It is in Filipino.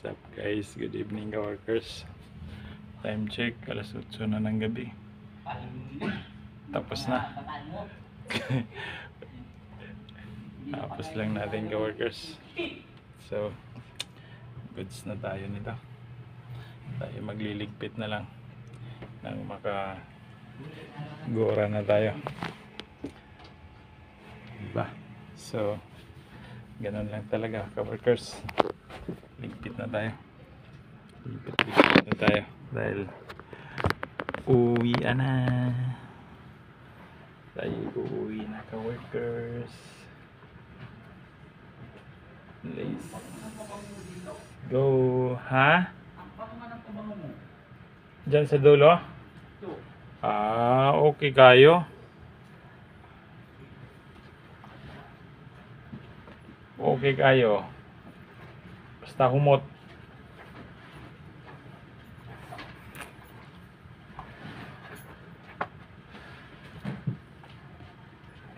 What's up guys? Good evening ka-workers. Time check, alas 8 na ng gabi. Tapos na. Tapos lang natin ka-workers. So, goods na tayo nito. Tayo magliligpit na lang nang maka-gora na tayo. Diba? So, ganun lang talaga ka-workers. Ligpit na tayo. Ligpit na tayo. Dahil uwi na. Tayo uuwi na ka-workers. Let's go. Ha? Diyan sa dulo? Okay kayo. Okay kayo. Basta humot.